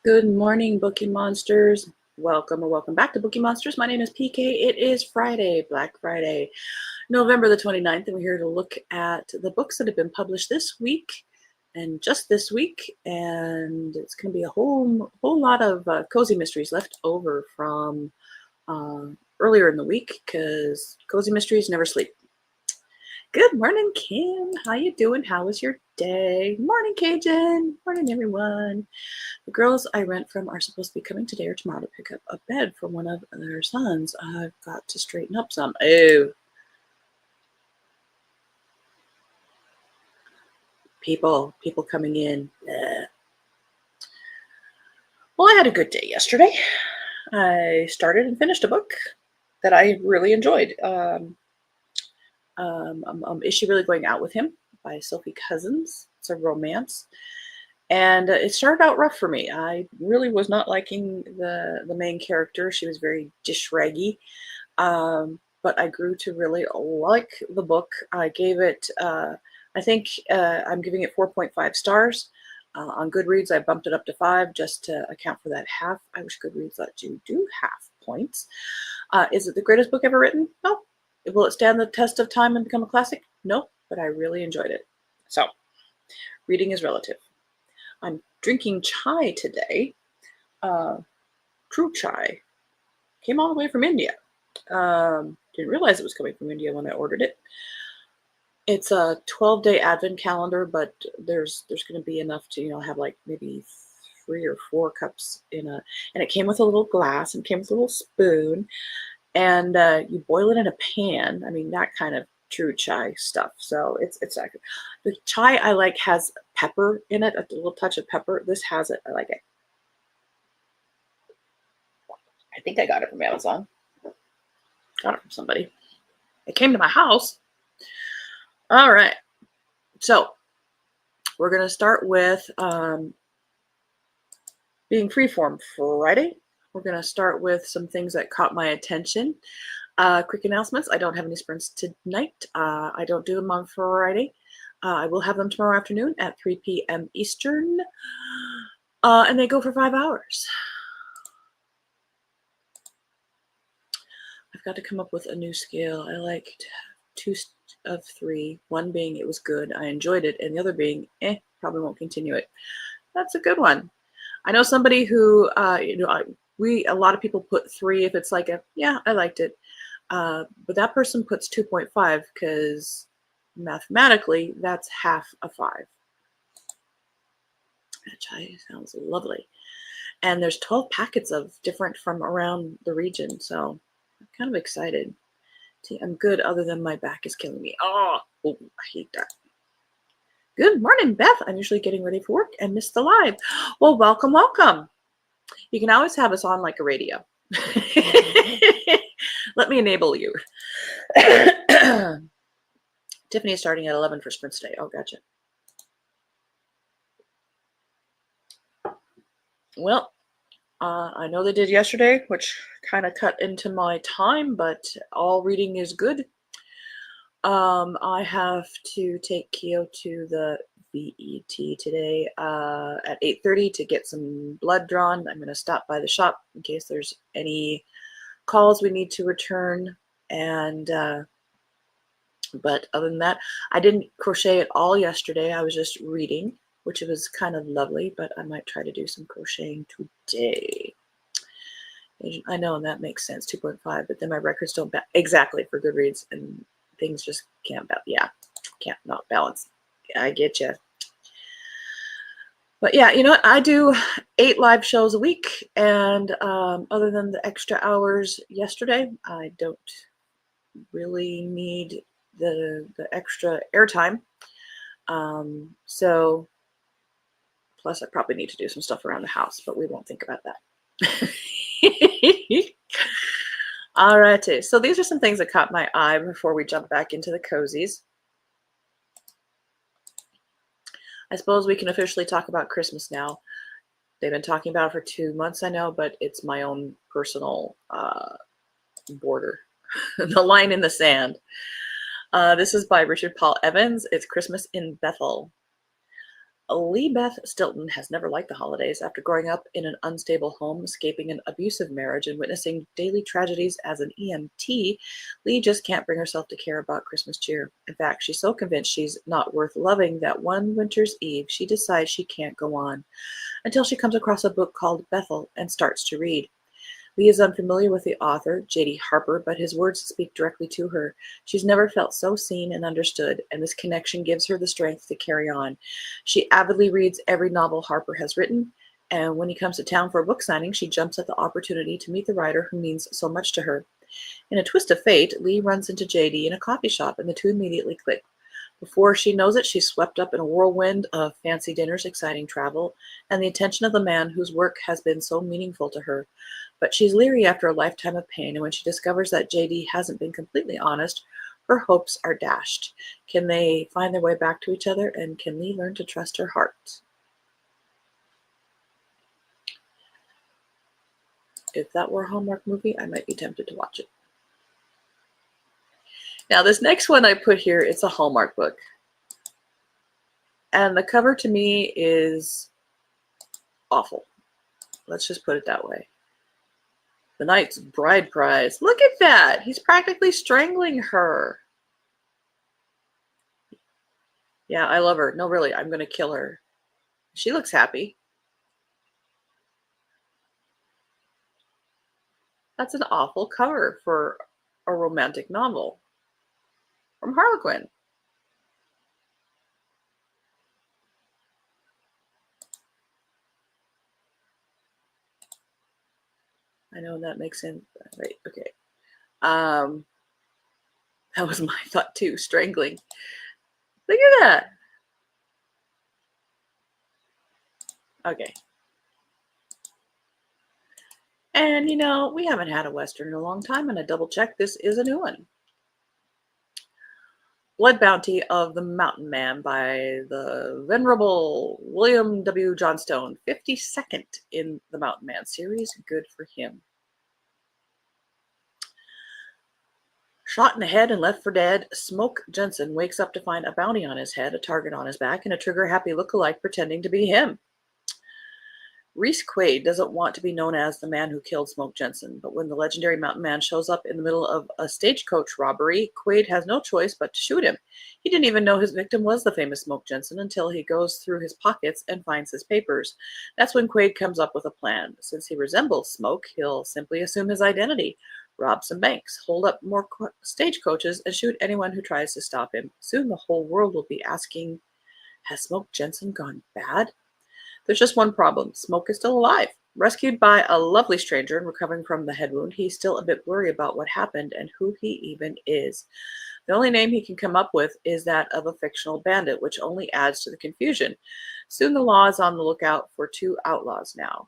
Good morning, Bookie Monsters. Welcome or welcome back to Bookie Monsters. My name is PK. It is Friday, Black Friday, November the 29th, and we're here to look at the books that have been published this week and just this week. And it's going to be a whole lot of cozy mysteries left over from earlier in the week because cozy mysteries never sleep. Good morning, Kim. How you doing? How was your day? Morning, Cajun. Morning, everyone. The girls I rent from are supposed to be coming today or tomorrow to pick up a bed for one of their sons. I've got to straighten up some. Oh. People coming in. Well, I had a good day yesterday. I started and finished a book that I really enjoyed. Is She Really Going Out With Him by Sophie Cousins. It's a romance. And it started out rough for me. I really was not liking the main character. She was very dishraggy. But I grew to really like the book. I gave it, I think I'm giving it 4.5 stars. On Goodreads, I bumped it up to 5 just to account for that half. I wish Goodreads let you do half points. Is it the greatest book ever written? No. Will it stand the test of time and become a classic? No, but I really enjoyed it. So, reading is relative. I'm drinking chai today. True chai. Came all the way from India. Didn't realize it was coming from India when I ordered it. It's a 12-day advent calendar, but there's going to be enough to have like maybe 3 or 4 cups in a. And it came with a little glass and came with a little spoon, and you boil it in a pan. I mean, that kind of true chai stuff. So it's accurate. The chai I like has pepper in it, a little touch of pepper. This has it. I like it. I think I got it from Amazon. Got it from somebody. It came to my house. All right. So we're going to start with being freeform Friday. We're going to start with some things that caught my attention. Quick announcements. I don't have any sprints tonight. I don't do them on Friday. I will have them tomorrow afternoon at 3 p.m. Eastern. And they go for 5 hours. I've got to come up with a new scale. I liked 2 of 3. One being it was good, I enjoyed it, and the other being probably won't continue it. That's a good one. I know somebody who a lot of people put 3 if it's like I liked it, but that person puts 2.5 because mathematically that's half a 5. That chai sounds lovely, and there's 12 packets of different from around the region, so I'm kind of excited. I'm good other than my back is killing me. Oh, I hate that. Good morning, Beth. I'm usually getting ready for work and missed the live. Well, welcome. You can always have us on like a radio. Let me enable you. Tiffany is starting at 11 for sprints today. Oh, gotcha. Well, I know they did yesterday, which kind of cut into my time, but all reading is good. I have to take Keo to the VET today at 8:30 to get some blood drawn. I'm going to stop by the shop in case there's any calls we need to return. And but other than that, I didn't crochet at all yesterday. I was just reading, which was kind of lovely, but I might try to do some crocheting today. I know, and that makes sense, 2.5, but then my records don't exactly for Goodreads, and things just can't can't not balance. I get you. But yeah, you know what? I do 8 live shows a week, and other than the extra hours yesterday, I don't really need the extra airtime. So plus I probably need to do some stuff around the house, but we won't think about that. All righty. So these are some things that caught my eye before we jump back into the cozies. I suppose we can officially talk about Christmas now. They've been talking about it for 2 months, I know, but it's my own personal border, the line in the sand. This is by Richard Paul Evans. It's Christmas in Bethel. Lee Beth Stilton has never liked the holidays. After growing up in an unstable home, escaping an abusive marriage, and witnessing daily tragedies as an EMT, Lee just can't bring herself to care about Christmas cheer. In fact, she's so convinced she's not worth loving that one winter's eve she decides she can't go on until she comes across a book called Bethel and starts to read. Lee is unfamiliar with the author, J.D. Harper, but his words speak directly to her. She's never felt so seen and understood, and this connection gives her the strength to carry on. She avidly reads every novel Harper has written, and when he comes to town for a book signing, she jumps at the opportunity to meet the writer who means so much to her. In a twist of fate, Lee runs into J.D. in a coffee shop, and the two immediately click. Before she knows it, she's swept up in a whirlwind of fancy dinners, exciting travel, and the attention of the man whose work has been so meaningful to her. But she's leery after a lifetime of pain, and when she discovers that JD hasn't been completely honest, her hopes are dashed. Can they find their way back to each other, and can Lee learn to trust her heart? If that were a Hallmark movie, I might be tempted to watch it. Now, this next one I put here, it's a Hallmark book. And the cover to me is awful. Let's just put it that way. The Knight's Bride Prize. Look at that. He's practically strangling her. Yeah, I love her. No, really, I'm going to kill her. She looks happy. That's an awful cover for a romantic novel from Harlequin. I know that makes sense. Right, okay. That was my thought too, strangling. Look at that. Okay. And you know, we haven't had a Western in a long time, and I double checked, this is a new one. Blood Bounty of the Mountain Man by the venerable William W. Johnstone, 52nd in the Mountain Man series. Good for him. Shot in the head and left for dead, Smoke Jensen wakes up to find a bounty on his head, a target on his back, and a trigger-happy lookalike pretending to be him. Reese Quaid doesn't want to be known as the man who killed Smoke Jensen, but when the legendary Mountain Man shows up in the middle of a stagecoach robbery, Quaid has no choice but to shoot him. He didn't even know his victim was the famous Smoke Jensen until he goes through his pockets and finds his papers. That's when Quaid comes up with a plan. Since he resembles Smoke, he'll simply assume his identity, rob some banks, hold up more stagecoaches, and shoot anyone who tries to stop him. Soon the whole world will be asking, has Smoke Jensen gone bad? There's just one problem. Smoke is still alive. Rescued by a lovely stranger and recovering from the head wound, he's still a bit worried about what happened and who he even is. The only name he can come up with is that of a fictional bandit, which only adds to the confusion. Soon the law is on the lookout for two outlaws now.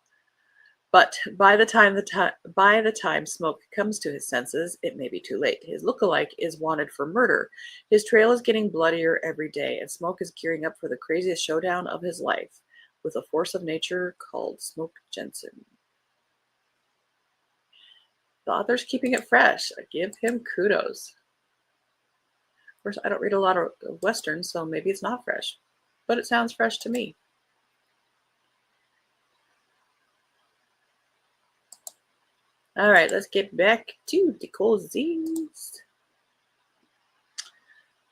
But by the time Smoke comes to his senses, it may be too late. His lookalike is wanted for murder. His trail is getting bloodier every day, and Smoke is gearing up for the craziest showdown of his life with a force of nature called Smoke Jensen. The author's keeping it fresh. I give him kudos. Of course, I don't read a lot of Westerns, so maybe it's not fresh, but it sounds fresh to me. All right, let's get back to the cozies.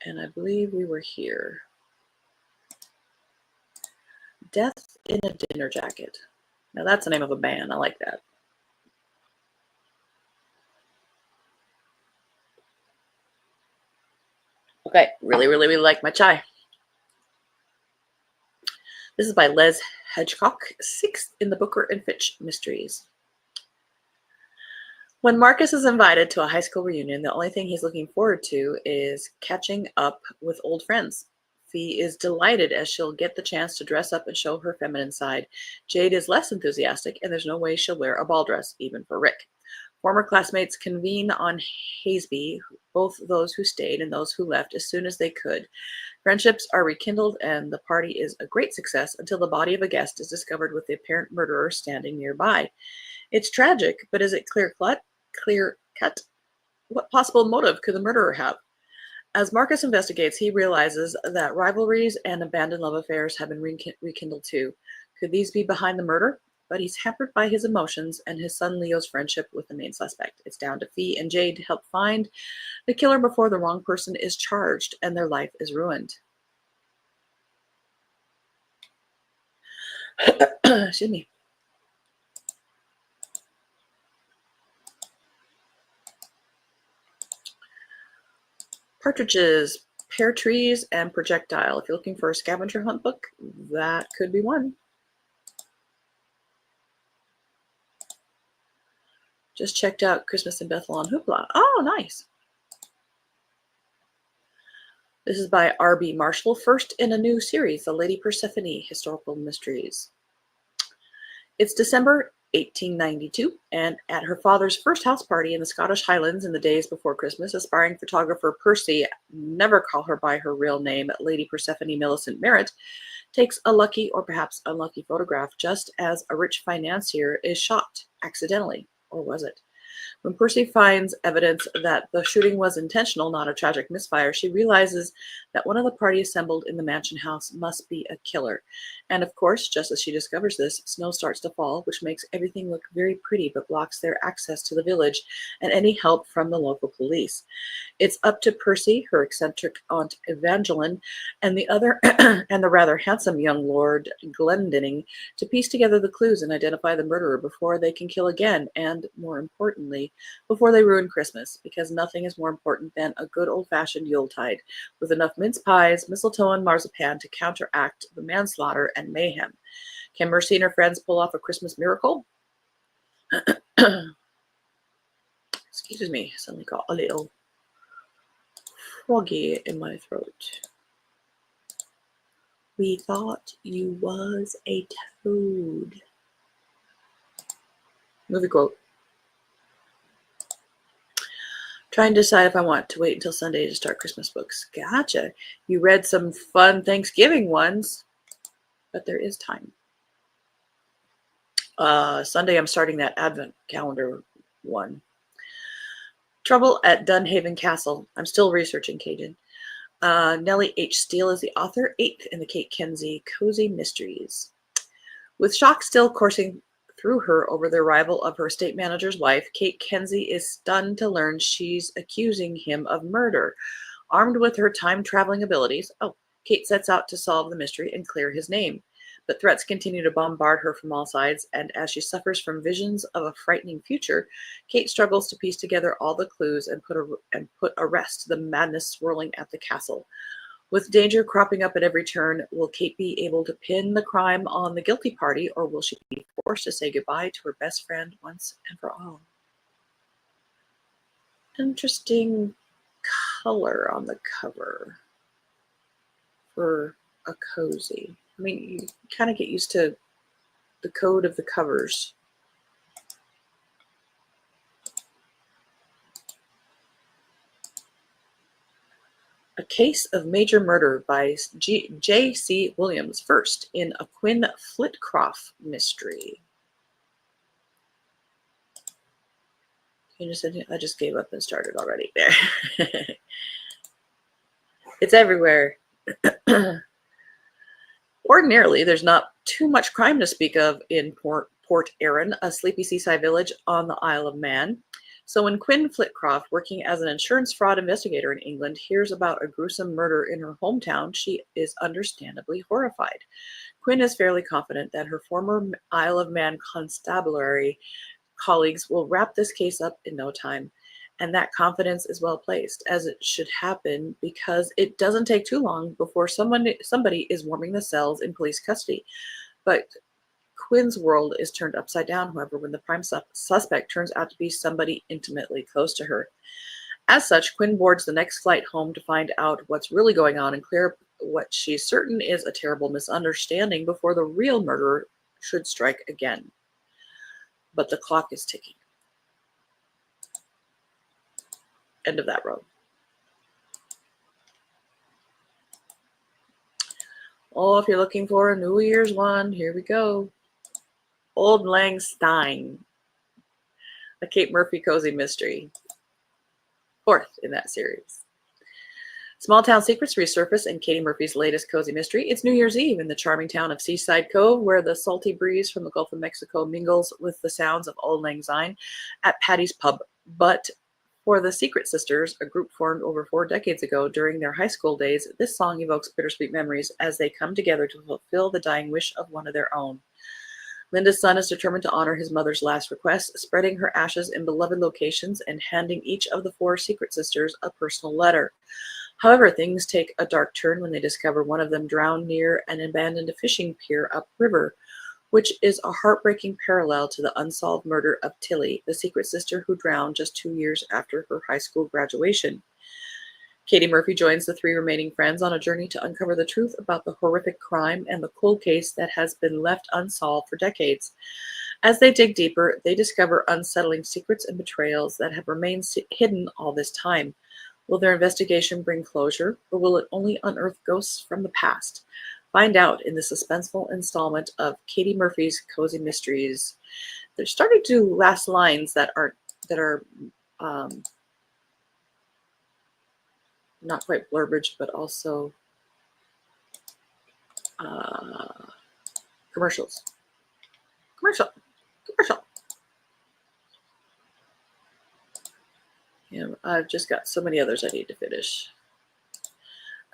And I believe we were here. Death in a Dinner Jacket. Now that's the name of a band. I like that. Okay, really like my chai. This is by Les Hedgecock, 6th in the Booker and Fitch mysteries. When Marcus is invited to a high school reunion, the only thing he's looking forward to is catching up with old friends. Fee is delighted as she'll get the chance to dress up and show her feminine side. Jade is less enthusiastic, and there's no way she'll wear a ball dress, even for Rick. Former classmates convene on Hazeby, both those who stayed and those who left, as soon as they could. Friendships are rekindled, and the party is a great success until the body of a guest is discovered with the apparent murderer standing nearby. It's tragic, but is it clear cut? What possible motive could the murderer have? As Marcus investigates, he realizes that rivalries and abandoned love affairs have been rekindled too. Could these be behind the murder? But he's hampered by his emotions and his son Leo's friendship with the main suspect. It's down to Fee and Jade to help find the killer before the wrong person is charged and their life is ruined. Excuse me. Partridges, pear trees, and projectile. If you're looking for a scavenger hunt book, that could be one. Just checked out Christmas in Bethel on Hoopla. Oh, nice. This is by R.B. Marshall, first in a new series, The Lady Persephone Historical Mysteries. It's December 1892, and at her father's first house party in the Scottish Highlands in the days before Christmas, aspiring photographer Percy, never call her by her real name, Lady Persephone Millicent Merritt, takes a lucky or perhaps unlucky photograph just as a rich financier is shot accidentally. Or was it? When Percy finds evidence that the shooting was intentional, not a tragic misfire, she realizes that one of the party assembled in the mansion house must be a killer. And of course, just as she discovers this, snow starts to fall, which makes everything look very pretty but blocks their access to the village and any help from the local police. It's up to Percy, her eccentric aunt Evangeline, and the rather handsome young Lord Glendinning to piece together the clues and identify the murderer before they can kill again, and more importantly, before they ruin Christmas, because nothing is more important than a good old-fashioned Yuletide, with enough mince pies, mistletoe, and marzipan to counteract the manslaughter and mayhem. Can Mercy and her friends pull off a Christmas miracle? Excuse me, suddenly got a little froggy in my throat. We thought you was a toad. Movie quote. Trying to decide if I want to wait until Sunday to start Christmas books. Gotcha. You read some fun Thanksgiving ones, but there is time. Sunday, I'm starting that Advent calendar one. Trouble at Dunhaven Castle. I'm still researching Cajun. Nellie H. Steele is the author, 8th in the Kate Kenzie Cozy Mysteries. With shock still coursing through her over the arrival of her estate manager's wife, Kate Kenzie is stunned to learn she's accusing him of murder. Armed with her time-traveling abilities, Kate sets out to solve the mystery and clear his name. But threats continue to bombard her from all sides, and as she suffers from visions of a frightening future, Kate struggles to piece together all the clues and put a rest to the madness swirling at the castle. With danger cropping up at every turn, will Kate be able to pin the crime on the guilty party, or will she be forced to say goodbye to her best friend once and for all? Interesting color on the cover for a cozy. I mean, you kind of get used to the code of the covers. A Case of Major Murder by J.C. Williams, first in a Quinn Flitcroft mystery. I just gave up and started already there. It's everywhere. Ordinarily, there's not too much crime to speak of in Port Erin, a sleepy seaside village on the Isle of Man. So when Quinn Flitcroft, working as an insurance fraud investigator in England, hears about a gruesome murder in her hometown, she is understandably horrified. Quinn is fairly confident that her former Isle of Man constabulary colleagues will wrap this case up in no time. And that confidence is well placed, as it should happen, because it doesn't take too long before somebody is warming the cells in police custody. But Quinn's world is turned upside down, however, when the prime suspect turns out to be somebody intimately close to her. As such, Quinn boards the next flight home to find out what's really going on and clear up what she's certain is a terrible misunderstanding before the real murderer should strike again. But the clock is ticking. End of that row. Oh, if you're looking for a New Year's one, here we go. Old Lang Syne, a Kate Murphy cozy mystery. 4th in that series. Small town secrets resurface in Katie Murphy's latest cozy mystery. It's New Year's Eve in the charming town of Seaside Cove, where the salty breeze from the Gulf of Mexico mingles with the sounds of Auld Lang Syne at Patty's Pub. But for the Secret Sisters, a group formed over 4 decades ago during their high school days, this song evokes bittersweet memories as they come together to fulfill the dying wish of one of their own. Linda's son is determined to honor his mother's last request, spreading her ashes in beloved locations and handing each of the 4 Secret Sisters a personal letter. However, things take a dark turn when they discover one of them drowned near an abandoned fishing pier upriver, which is a heartbreaking parallel to the unsolved murder of Tilly, the secret sister who drowned just 2 years after her high school graduation. Katie Murphy joins the 3 remaining friends on a journey to uncover the truth about the horrific crime and the cold case that has been left unsolved for decades. As they dig deeper, they discover unsettling secrets and betrayals that have remained hidden all this time. Will their investigation bring closure, or will it only unearth ghosts from the past? Find out in the suspenseful installment of Katie Murphy's Cozy Mysteries. They're starting to do last lines that are not quite blurberage, but also commercials. Commercial. Yeah, I've just got so many others I need to finish.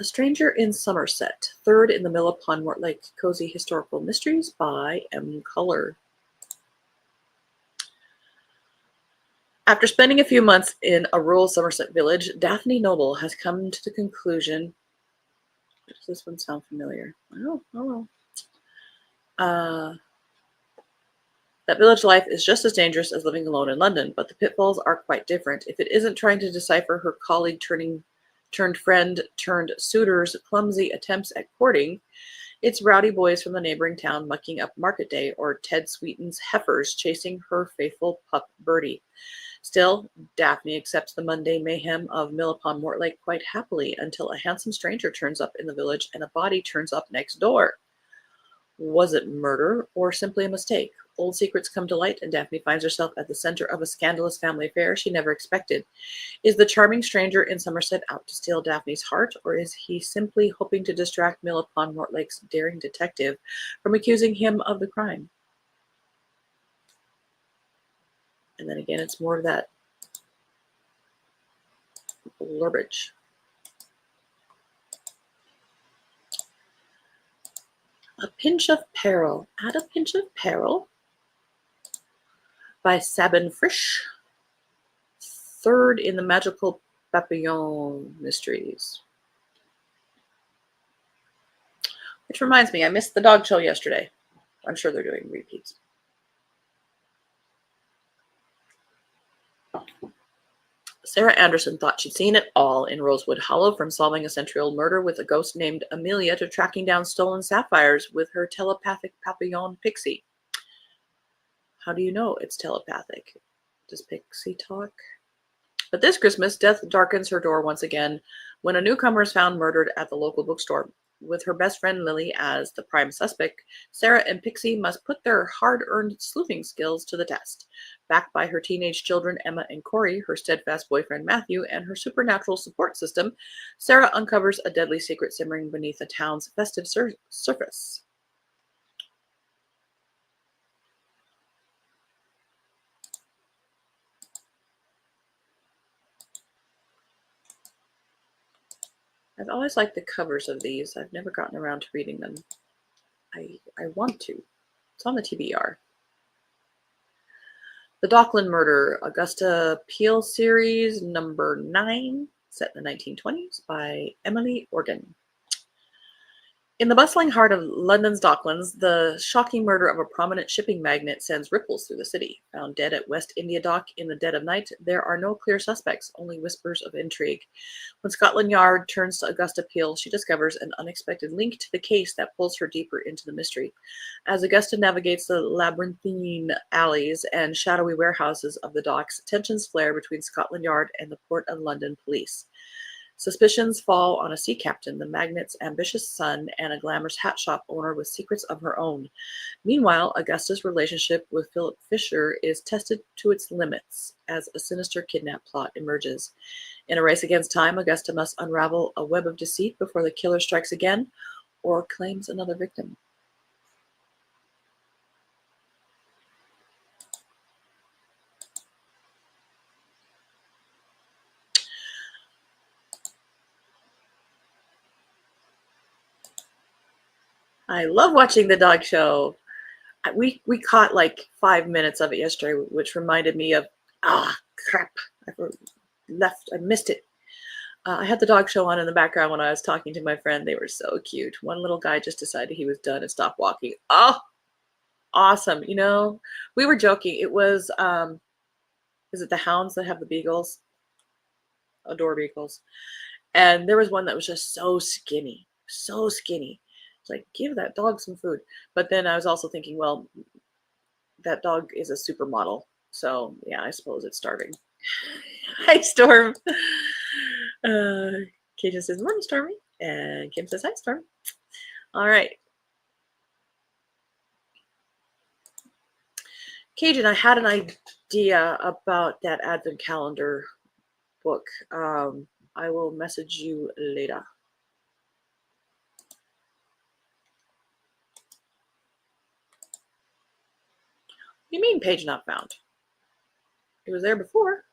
A Stranger in Somerset, 3rd in the Mill upon Mortlake Cozy Historical Mysteries by M. Culler. After spending a few months in a rural Somerset village, Daphne Noble has come to the conclusion. Does this one sound familiar? Oh. That village life is just as dangerous as living alone in London, but the pitfalls are quite different. If it isn't trying to decipher her colleague turned friend turned suitor's clumsy attempts at courting, it's rowdy boys from the neighboring town mucking up market day, or Ted Sweeten's heifers chasing her faithful pup Bertie. Still, Daphne accepts the mundane mayhem of Mill upon Mortlake quite happily until a handsome stranger turns up in the village and a body turns up next door. Was it murder or simply a mistake? Old secrets come to light, and Daphne finds herself at the center of a scandalous family affair she never expected. Is the charming stranger in Somerset out to steal Daphne's heart, or is he simply hoping to distract Mill upon Mortlake's daring detective from accusing him of the crime? And then again, it's more of that blurberage. A Pinch of Peril. Add a Pinch of Peril by Sabin Frisch, 3rd in the Magical Papillon Mysteries. Which reminds me, I missed the dog show yesterday. I'm sure they're doing repeats. Sarah Anderson thought she'd seen it all in Rosewood Hollow, from solving a century-old murder with a ghost named Amelia to tracking down stolen sapphires with her telepathic papillon pixie. How do you know it's telepathic? Does Pixie talk? But this Christmas, death darkens her door once again when a newcomer is found murdered at the local bookstore. With her best friend Lily as the prime suspect, Sarah and Pixie must put their hard-earned sleuthing skills to the test. Backed by her teenage children Emma and Corey, her steadfast boyfriend Matthew, and her supernatural support system, Sarah uncovers a deadly secret simmering beneath the town's festive surface. I've always liked the covers of these. I've never gotten around to reading them. I want to. It's on the TBR. The Dockland Murder, Augusta Peel series, number 9, set in the 1920s by Emily Organ. In the bustling heart of London's Docklands, the shocking murder of a prominent shipping magnate sends ripples through the city. Found dead at West India Dock in the dead of night, there are no clear suspects, only whispers of intrigue. When Scotland Yard turns to Augusta Peel, she discovers an unexpected link to the case that pulls her deeper into the mystery. As Augusta navigates the labyrinthine alleys and shadowy warehouses of the docks, tensions flare between Scotland Yard and the Port of London police. Suspicions fall on a sea captain, the magnate's ambitious son, and a glamorous hat shop owner with secrets of her own. Meanwhile, Augusta's relationship with Philip Fisher is tested to its limits as a sinister kidnap plot emerges. In a race against time, Augusta must unravel a web of deceit before the killer strikes again or claims another victim. I love watching the dog show. We caught like 5 minutes of it yesterday, which reminded me of, crap, I missed it. I had the dog show on in the background when I was talking to my friend. They were so cute. One little guy just decided he was done and stopped walking. Oh, awesome. You know, we were joking. It was, is it the hounds that have the beagles? Adore beagles. And there was one that was just so skinny, so skinny. It's like, give that dog some food. But then I was also thinking, well, that dog is a supermodel. So yeah, I suppose it's starving. Hi, Storm. Cajun says, morning, Stormy. And Kim says, hi, Storm. All right. Cajun, I had an idea about that Advent calendar book. I will message you later. What do you mean page not found? It was there before.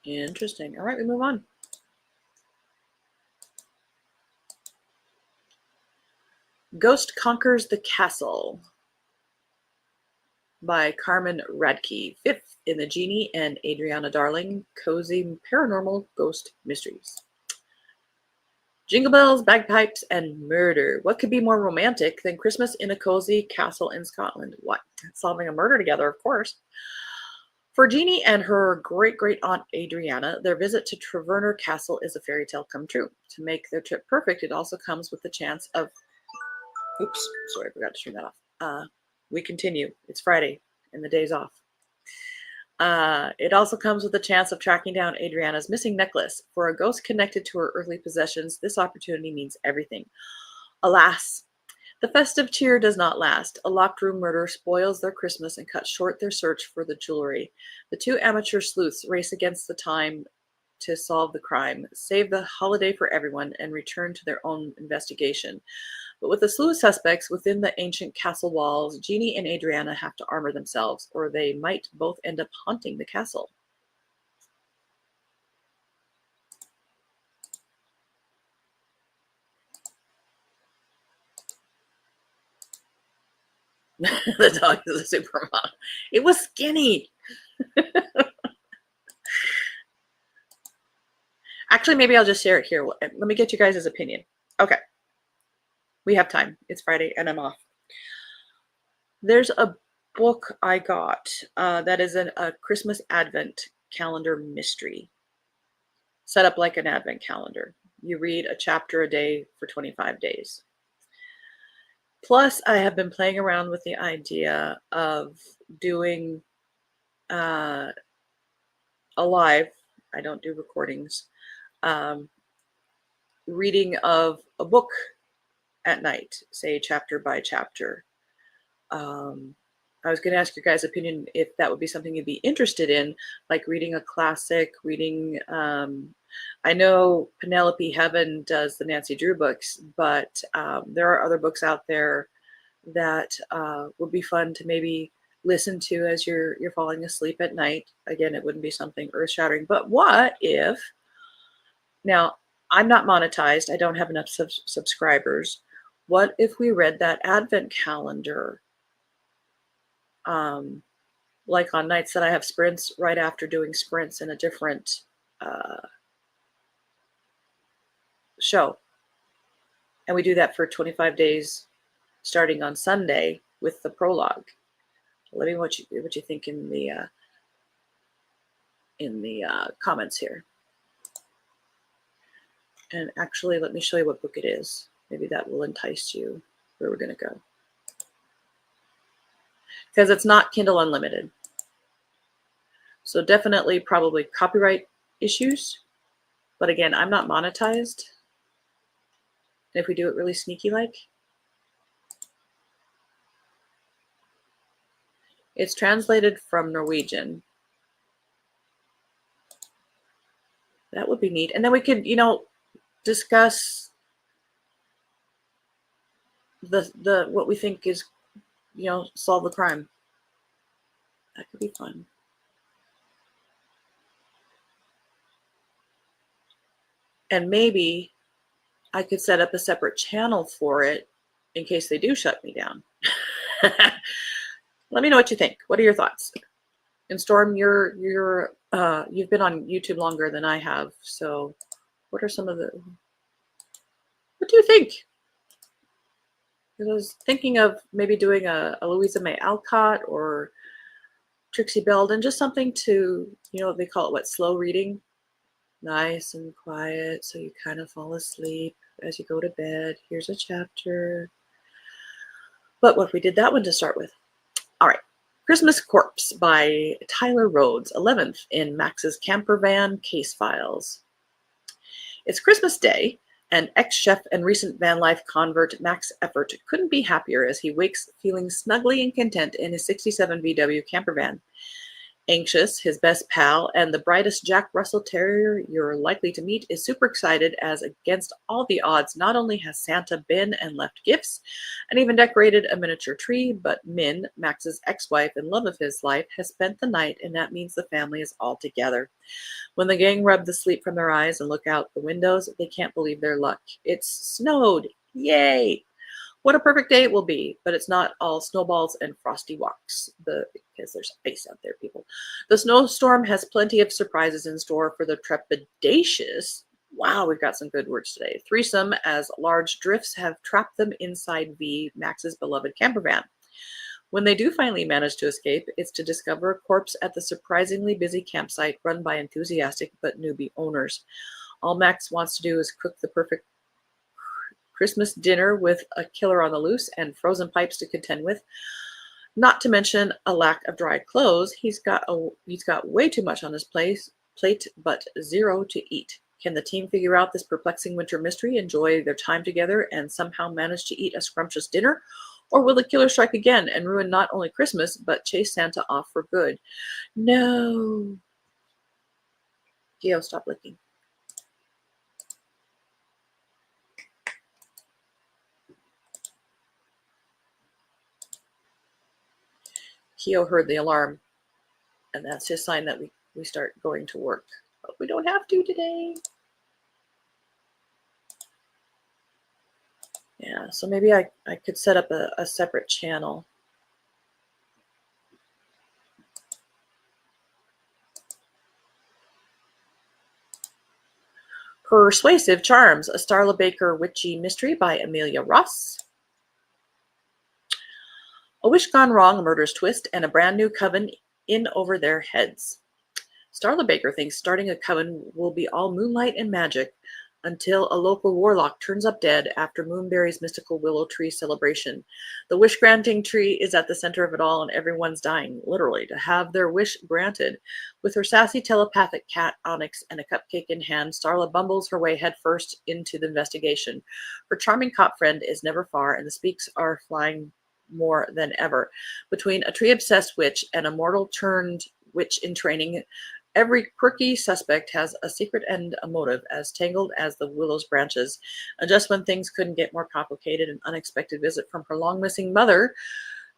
Interesting. All right, we move on. Ghost Conquers the Castle by Carmen Radke, 5th in the Genie and Adriana Darling Cozy Paranormal Ghost Mysteries. Jingle bells, bagpipes, and murder. What could be more romantic than Christmas in a cozy castle in Scotland? What? Solving a murder together, of course. For Jeannie and her great-great-aunt Adriana, their visit to Treverner Castle is a fairy tale come true. To make their trip perfect, it also comes with the chance of... Oops, sorry, I forgot to turn that off. We continue. It's Friday, and the day's off. It also comes with the chance of tracking down Adriana's missing necklace. For a ghost connected to her earthly possessions, this opportunity means everything. Alas, the festive cheer does not last. A locked room murder spoils their Christmas and cuts short their search for the jewelry. The two amateur sleuths race against the time to solve the crime, save the holiday for everyone, and return to their own investigation. But with a slew of suspects within the ancient castle walls, Jeannie and Adriana have to armor themselves, or they might both end up haunting the castle. The dog is a supermodel. It was skinny. Actually, maybe I'll just share it here. Let me get you guys' opinion. Okay. We have time. It's Friday and I'm off. There's a book I got that is a Christmas Advent calendar mystery. Set up like an Advent calendar. You read a chapter a day for 25 days. Plus, I have been playing around with the idea of doing a live, I don't do recordings, reading of a book at night, say chapter by chapter. I was going to ask your guys' opinion if that would be something you'd be interested in, like reading a classic, reading, I know Penelope Heaven does the Nancy Drew books, but there are other books out there that would be fun to maybe listen to as you're falling asleep at night. Again, it wouldn't be something earth-shattering, but what if, now I'm not monetized, I don't have enough subscribers. What if we read that Advent calendar, like on nights that I have sprints, right after doing sprints in a different show, and we do that for 25 days starting on Sunday with the prologue. Let me know what you think in the comments here. And actually, let me show you what book it is. Maybe that will entice you where we're going to go. Because it's not Kindle Unlimited. So definitely probably copyright issues. But again, I'm not monetized. And if we do it really sneaky like, It's translated from Norwegian. That would be neat. And then we could, discuss the what we think is, solve the crime. That could be fun. And maybe I could set up a separate channel for it in case they do shut me down. Let me know what you think. What are your thoughts? And Storm, you've been on YouTube longer than I have, so what do you think? I was thinking of maybe doing a Louisa May Alcott or Trixie Belden, just something to, they call it slow reading. Nice and quiet, so you kind of fall asleep as you go to bed. Here's a chapter. But what if we did that one to start with? All right. Christmas Corpse by Tyler Rhodes, 11th in Max's Camper Van Case Files. It's Christmas Day, and ex-chef and recent van life convert Max Effort couldn't be happier as he wakes feeling snugly and content in his 67 VW camper van. Anxious, his best pal, and the brightest Jack Russell Terrier you're likely to meet, is super excited as, against all the odds, not only has Santa been and left gifts and even decorated a miniature tree, but Min, Max's ex-wife and love of his life, has spent the night, and that means the family is all together. When the gang rub the sleep from their eyes and look out the windows, they can't believe their luck. It's snowed! Yay! What a perfect day it will be, but it's not all snowballs and frosty walks, because there's ice out there, people. The snowstorm has plenty of surprises in store for the trepidatious. Wow, we've got some good words today. Threesome, as large drifts have trapped them inside Max's beloved camper van. When they do finally manage to escape, it's to discover a corpse at the surprisingly busy campsite run by enthusiastic but newbie owners. All Max wants to do is cook the perfect Christmas dinner with a killer on the loose and frozen pipes to contend with. Not to mention a lack of dry clothes. He's got way too much on his plate, but zero to eat. Can the team figure out this perplexing winter mystery, enjoy their time together, and somehow manage to eat a scrumptious dinner? Or will the killer strike again and ruin not only Christmas, but chase Santa off for good? No. Gio, stop licking. Keo heard the alarm, and that's his sign that we start going to work. But we don't have to today. Yeah, so maybe I could set up a separate channel. Persuasive Charms, a Starla Baker witchy mystery by Amelia Ross. A wish gone wrong, a murder's twist, and a brand new coven in over their heads. Starla Baker thinks starting a coven will be all moonlight and magic until a local warlock turns up dead after Moonberry's mystical willow tree celebration. The wish-granting tree is at the center of it all, and everyone's dying, literally, to have their wish granted. With her sassy telepathic cat, Onyx, and a cupcake in hand, Starla bumbles her way headfirst into the investigation. Her charming cop friend is never far, and the speaks are flying more than ever. Between a tree-obsessed witch and a mortal-turned witch in training, every quirky suspect has a secret and a motive, as tangled as the willow's branches. And just when things couldn't get more complicated, an unexpected visit from her long-missing mother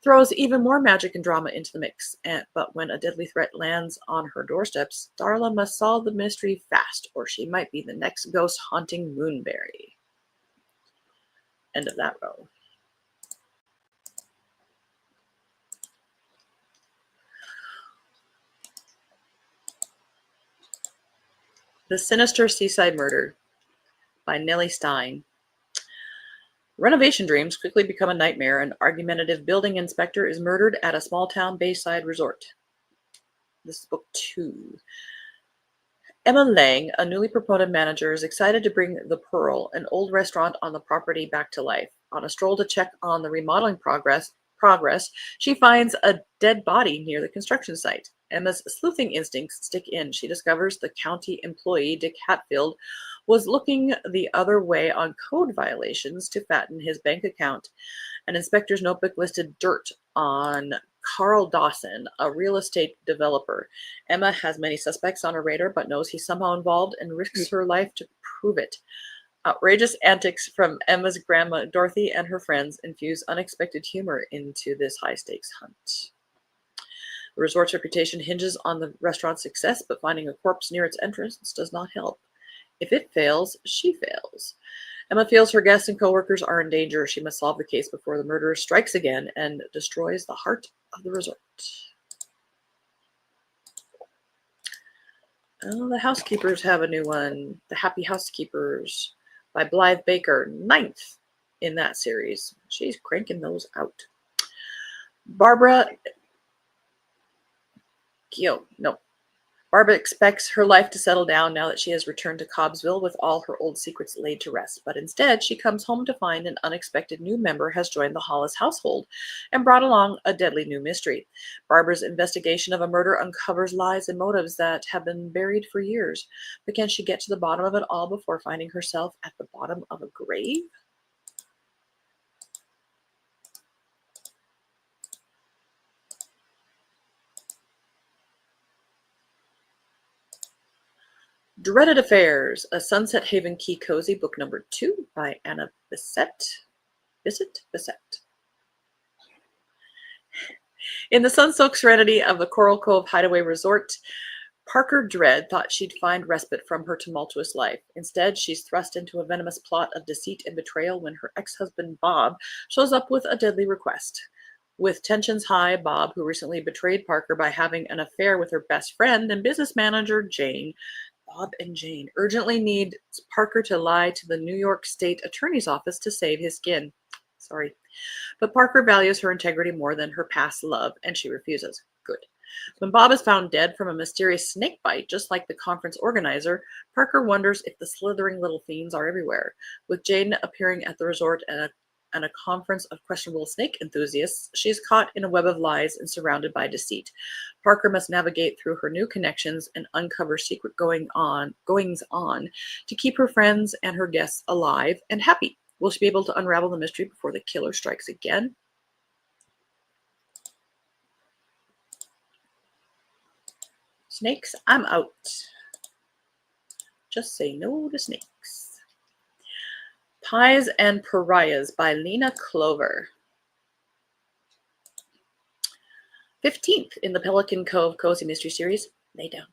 throws even more magic and drama into the mix. But when a deadly threat lands on her doorstep, Starla must solve the mystery fast, or she might be the next ghost haunting Moonberry. End of that row. The Sinister Seaside Murder by Nellie Stein. Renovation dreams quickly become a nightmare. An argumentative building inspector is murdered at a small-town bayside resort. This is book 2. Emma Lang, a newly promoted manager, is excited to bring The Pearl, an old restaurant on the property, back to life. On a stroll to check on the remodeling progress, she finds a dead body near the construction site. Emma's sleuthing instincts stick in. She discovers the county employee, Dick Hatfield, was looking the other way on code violations to fatten his bank account. An inspector's notebook listed dirt on Carl Dawson, a real estate developer. Emma has many suspects on her radar, but knows he's somehow involved and risks her life to prove it. Outrageous antics from Emma's grandma Dorothy and her friends infuse unexpected humor into this high-stakes hunt. The resort's reputation hinges on the restaurant's success, but finding a corpse near its entrance does not help. If it fails, she fails. Emma feels her guests and coworkers are in danger. She must solve the case before the murderer strikes again and destroys the heart of the resort. Oh, the Housekeepers have a new one. The Happy Housekeepers by Blythe Baker, 9th in that series. She's cranking those out. Barbara expects her life to settle down now that she has returned to Cobbsville with all her old secrets laid to rest. But instead, she comes home to find an unexpected new member has joined the Hollis household and brought along a deadly new mystery. Barbara's investigation of a murder uncovers lies and motives that have been buried for years. But can she get to the bottom of it all before finding herself at the bottom of a grave? Dreaded Affairs, a Sunset Haven Key Cozy, book number 2 by Anna Bissett. In the sun-soaked serenity of the Coral Cove Hideaway Resort, Parker Dread thought she'd find respite from her tumultuous life. Instead, she's thrust into a venomous plot of deceit and betrayal when her ex-husband Bob shows up with a deadly request. With tensions high, Bob, who recently betrayed Parker by having an affair with her best friend and business manager Jane, Bob and Jane urgently need Parker to lie to the New York State Attorney's Office to save his skin. Sorry. But Parker values her integrity more than her past love, and she refuses. Good. When Bob is found dead from a mysterious snake bite, just like the conference organizer, Parker wonders if the slithering little fiends are everywhere. With Jane appearing at the resort and a conference of questionable snake enthusiasts, she is caught in a web of lies and surrounded by deceit. Parker must navigate through her new connections and uncover secret goings on to keep her friends and her guests alive and happy. Will she be able to unravel the mystery before the killer strikes again? Snakes, I'm out. Just say no to snakes. Pies and Pariahs by Lena Clover. 15th in the Pelican Cove Cozy Mystery Series. Lay down.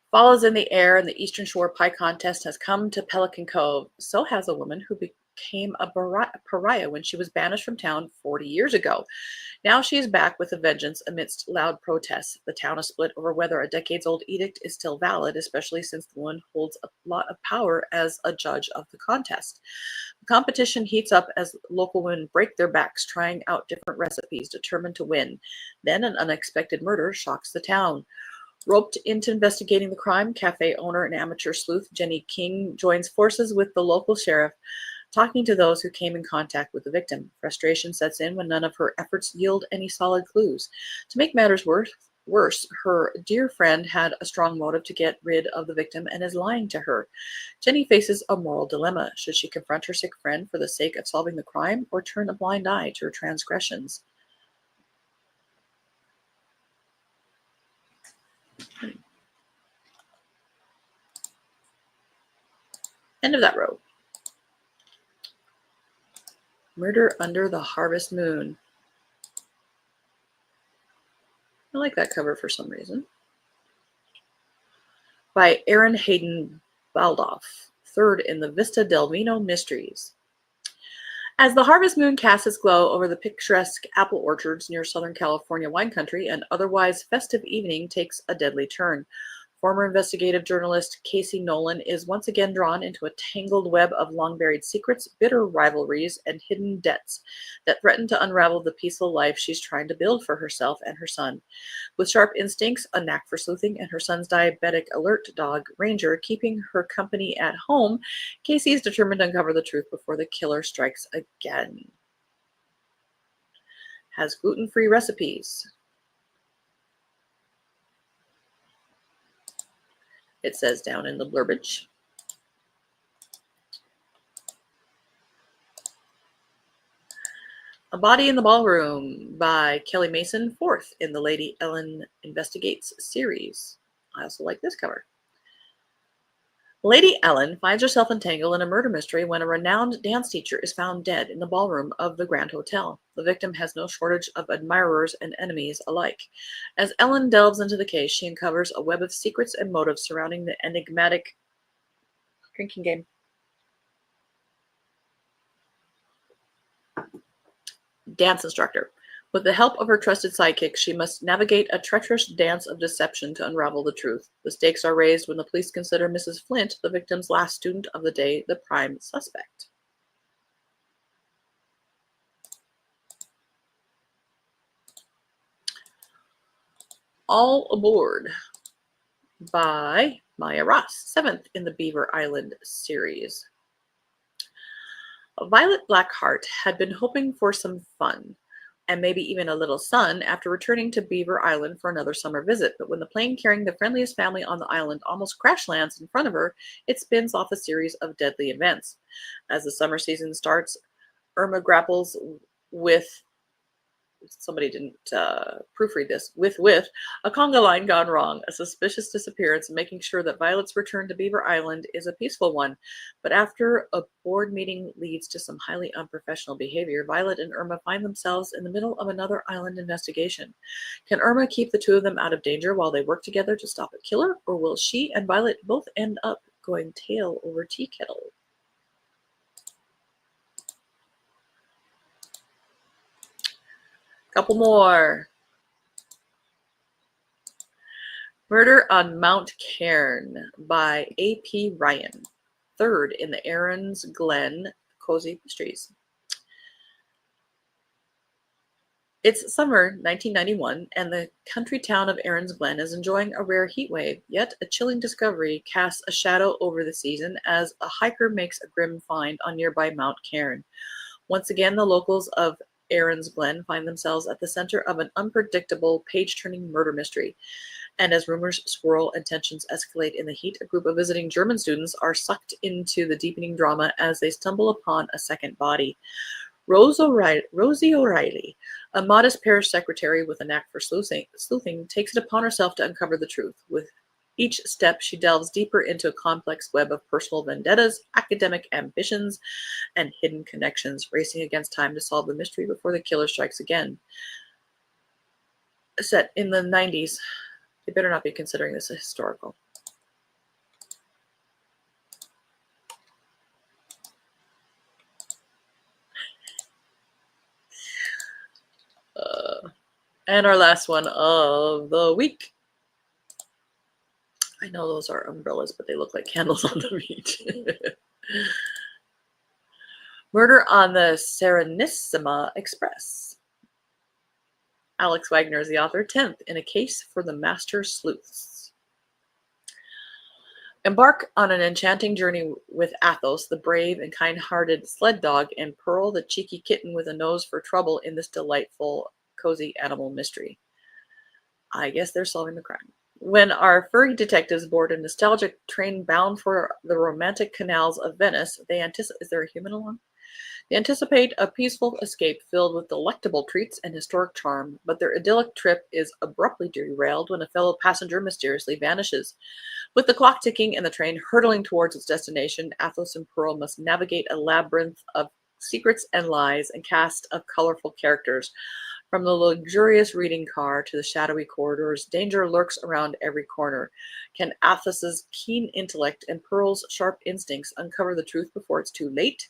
Fall is in the air and the Eastern Shore Pie Contest has come to Pelican Cove. So has a woman who became a pariah when she was banished from town 40 years ago. Now she is back with a vengeance amidst loud protests. The town is split over whether a decades-old edict is still valid, especially since the woman holds a lot of power as a judge of the contest. The competition heats up as local women break their backs trying out different recipes, determined to win. Then an unexpected murder shocks the town. Roped into investigating the crime, cafe owner and amateur sleuth Jenny King joins forces with the local sheriff, talking to those who came in contact with the victim. Frustration sets in when none of her efforts yield any solid clues. To make matters worse, her dear friend had a strong motive to get rid of the victim and is lying to her. Jenny faces a moral dilemma. Should she confront her sick friend for the sake of solving the crime or turn a blind eye to her transgressions? End of that row. Murder Under the Harvest Moon. I like that cover for some reason. By Aaron Hayden Baldoff, 3rd in the Vista del Vino Mysteries. As the harvest moon casts its glow over the picturesque apple orchards near Southern California wine country, an otherwise festive evening takes a deadly turn. Former investigative journalist Casey Nolan is once again drawn into a tangled web of long-buried secrets, bitter rivalries, and hidden debts that threaten to unravel the peaceful life she's trying to build for herself and her son. With sharp instincts, a knack for sleuthing, and her son's diabetic alert dog, Ranger, keeping her company at home, Casey is determined to uncover the truth before the killer strikes again. Has gluten-free recipes. It says down in the blurbage. A Body in the Ballroom by Kelly Mason, fourth in the Lady Ellen Investigates series. I also like this cover. Lady Ellen finds herself entangled in a murder mystery when a renowned dance teacher is found dead in the ballroom of the Grand Hotel. The victim has no shortage of admirers and enemies alike. As Ellen delves into the case, she uncovers a web of secrets and motives surrounding the enigmatic drinking game. Dance instructor. With the help of her trusted sidekick, she must navigate a treacherous dance of deception to unravel the truth. The stakes are raised when the police consider Mrs. Flint, the victim's last student of the day, the prime suspect. All Aboard by Maya Ross, seventh in the Beaver Island series. Violet Blackheart had been hoping for some fun, and maybe even a little sun, after returning to Beaver Island for another summer visit. But when the plane carrying the friendliest family on the island almost crash lands in front of her, it spins off a series of deadly events. As the summer season starts, Irma grapples with, somebody didn't proofread this, with a conga line gone wrong, a suspicious disappearance, and making sure that Violet's return to Beaver Island is a peaceful one. But after a board meeting leads to some highly unprofessional behavior, Violet and Irma find themselves in the middle of another island investigation. Can Irma keep the two of them out of danger while they work together to stop a killer, or will she and Violet both end up going tail over tea kettle? Couple more. Murder on Mount Cairn by A.P. Ryan, third in the Aaron's Glen Cozy Mysteries. It's summer 1991, and the country town of Aaron's Glen is enjoying a rare heat wave, yet a chilling discovery casts a shadow over the season as a hiker makes a grim find on nearby Mount Cairn. Once again, the locals of Aaron's Glen find themselves at the center of an unpredictable, page-turning murder mystery. And as rumors swirl and tensions escalate in the heat, a group of visiting German students are sucked into the deepening drama as they stumble upon a second body. Rosie O'Reilly, a modest parish secretary with a knack for sleuthing, takes it upon herself to uncover the truth. With each step, she delves deeper into a complex web of personal vendettas, academic ambitions, and hidden connections, racing against time to solve the mystery before the killer strikes again. Set in the 90s. They better not be considering this a historical. And our last one of the week. I know those are umbrellas, but they look like candles on the beach. Murder on the Serenissima Express. Alex Wagner is the author, 10th in A Case for the Master Sleuths. Embark on an enchanting journey with Athos, the brave and kind-hearted sled dog, and Pearl, the cheeky kitten with a nose for trouble, in this delightful, cozy animal mystery. I guess they're solving the crime. When our furry detectives board a nostalgic train bound for the romantic canals of Venice, they anticipate... Is there a human along? They anticipate a peaceful escape filled with delectable treats and historic charm, but their idyllic trip is abruptly derailed when a fellow passenger mysteriously vanishes. With the clock ticking and the train hurtling towards its destination, Athos and Pearl must navigate a labyrinth of secrets and lies and cast of colorful characters. From the luxurious reading car to the shadowy corridors, danger lurks around every corner. Can Athos's keen intellect and Pearl's sharp instincts uncover the truth before it's too late?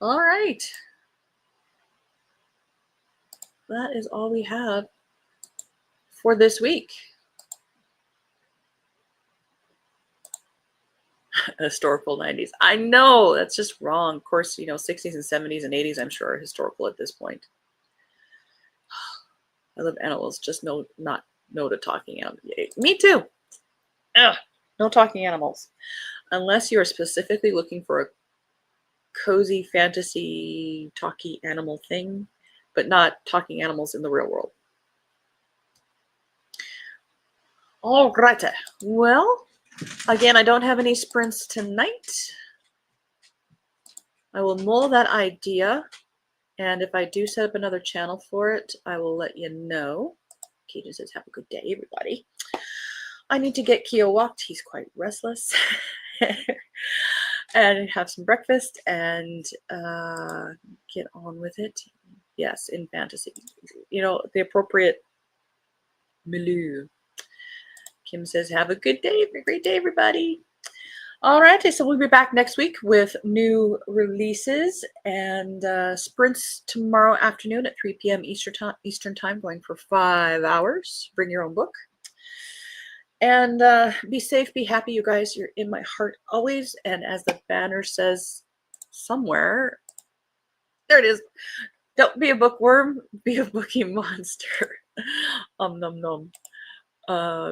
All right. That is all we have for this week. Historical 90s. I know, that's just wrong. Of course, 60s and 70s and 80s, I'm sure, are historical at this point. I love animals, just not no to talking animals. Me too. Ugh, no talking animals. Unless you are specifically looking for a cozy fantasy talky animal thing, but not talking animals in the real world. All right. Well, again, I don't have any sprints tonight. I will mull that idea, and if I do set up another channel for it, I will let you know. Keaton says, have a good day, everybody. I need to get Keo walked. He's quite restless. And have some breakfast and get on with it. Yes, in fantasy. You know, the appropriate milieu. Kim says, have a good day. Have a great day, everybody. All right, so we'll be back next week with new releases and sprints tomorrow afternoon at 3 p.m. Eastern time, going for 5 hours. Bring your own book. And be safe, be happy, you guys. You're in my heart always. And as the banner says somewhere, there it is. Don't be a bookworm, be a bookie monster. Nom nom.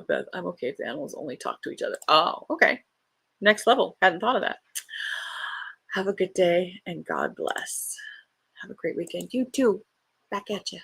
Beth, I'm okay if the animals only talk to each other. Oh, okay. Next level. Hadn't thought of that. Have a good day and God bless. Have a great weekend. You too. Back at you.